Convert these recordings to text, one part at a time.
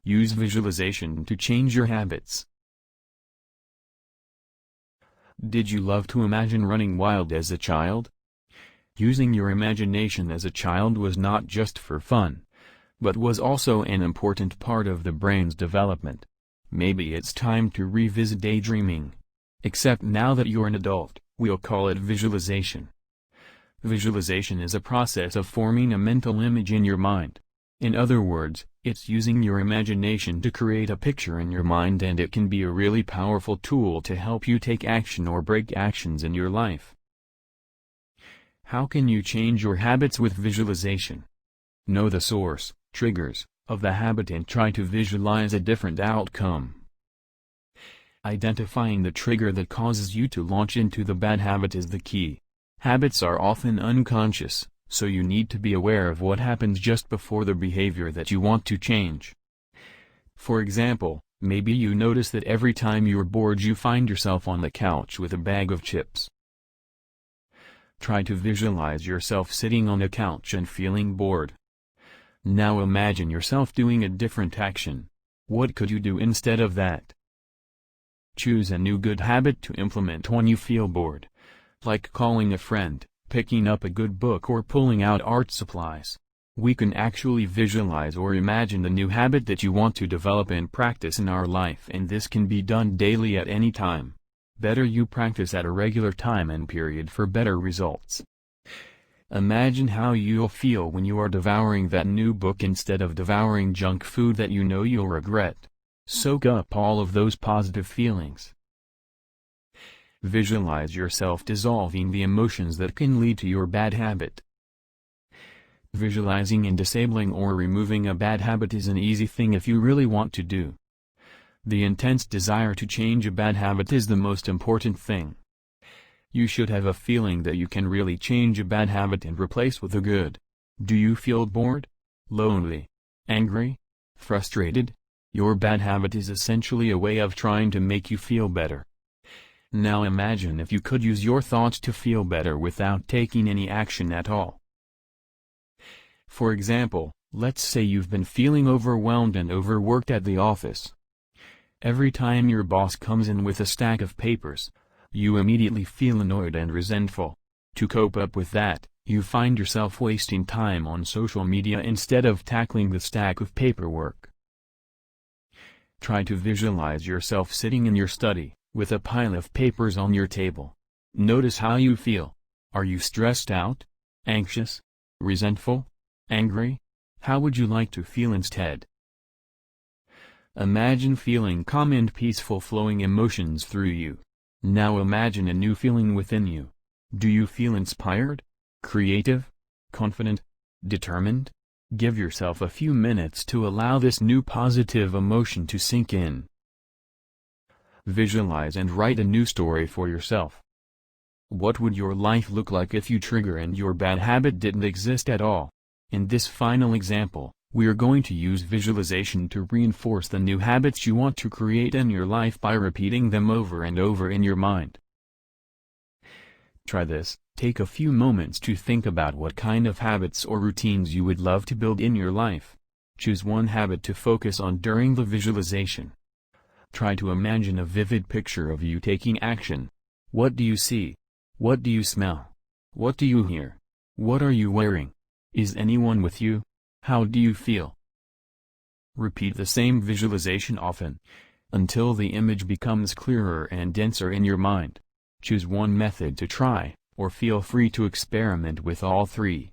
Use visualization to change your habits. Did you love to imagine running wild as a child? Using your imagination as a child was not just for fun, but was also an important part of the brain's development. Maybe it's time to revisit daydreaming. Except now that you're an adult, we'll call it visualization. Visualization is a process of forming a mental image in your mind. In other words, it's using your imagination to create a picture in your mind, and it can be a really powerful tool to help you take action or break actions in your life. How can you change your habits with visualization? Know the source, triggers, of the habit and try to visualize a different outcome. Identifying the trigger that causes you to launch into the bad habit is the key. Habits are often unconscious, so you need to be aware of what happens just before the behavior that you want to change. For example, maybe you notice that every time you're bored you find yourself on the couch with a bag of chips. Try to visualize yourself sitting on a couch and feeling bored. Now imagine yourself doing a different action. What could you do instead of that? Choose a new good habit to implement when you feel bored, like calling a friend, picking up a good book, or pulling out art supplies. We can actually visualize or imagine the new habit that you want to develop and practice in our life, and this can be done daily at any time. Better you practice at a regular time and period for better results. Imagine how you'll feel when you are devouring that new book instead of devouring junk food that you know you'll regret. Soak up all of those positive feelings. Visualize yourself dissolving the emotions that can lead to your bad habit. Visualizing and disabling or removing a bad habit is an easy thing if you really want to do. The intense desire to change a bad habit is the most important thing. You should have a feeling that you can really change a bad habit and replace with a good. Do you feel bored? Lonely? Angry? Frustrated? Your bad habit is essentially a way of trying to make you feel better. Now imagine if you could use your thoughts to feel better without taking any action at all. For example, let's say you've been feeling overwhelmed and overworked at the office. Every time your boss comes in with a stack of papers, you immediately feel annoyed and resentful. To cope up with that, you find yourself wasting time on social media instead of tackling the stack of paperwork. Try to visualize yourself sitting in your study, with a pile of papers on your table. Notice how you feel. Are you stressed out? Anxious? Resentful? Angry? How would you like to feel instead? Imagine feeling calm and peaceful flowing emotions through you. Now imagine a new feeling within you. Do you feel inspired? Creative? Confident? Determined? Give yourself a few minutes to allow this new positive emotion to sink in. Visualize and write a new story for yourself. What would your life look like if you trigger and your bad habit didn't exist at all? In this final example, we are going to use visualization to reinforce the new habits you want to create in your life by repeating them over and over in your mind. Try this. Take a few moments to think about what kind of habits or routines you would love to build in your life. Choose one habit to focus on during the visualization. Try to imagine a vivid picture of you taking action. What do you see? What do you smell? What do you hear? What are you wearing? Is anyone with you? How do you feel? Repeat the same visualization often, until the image becomes clearer and denser in your mind. Choose one method to try, or feel free to experiment with all three.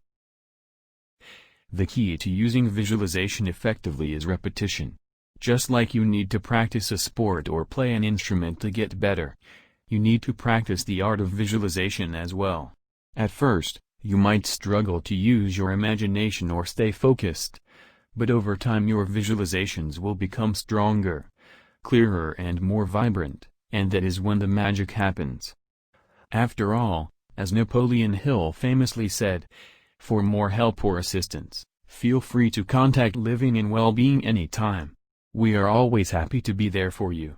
The key to using visualization effectively is repetition. Just like you need to practice a sport or play an instrument to get better, you need to practice the art of visualization as well. At first, you might struggle to use your imagination or stay focused, but over time your visualizations will become stronger, clearer and more vibrant, and that is when the magic happens. After all, as Napoleon Hill famously said, for more help or assistance, feel free to contact Living in Wellbeing anytime. We are always happy to be there for you.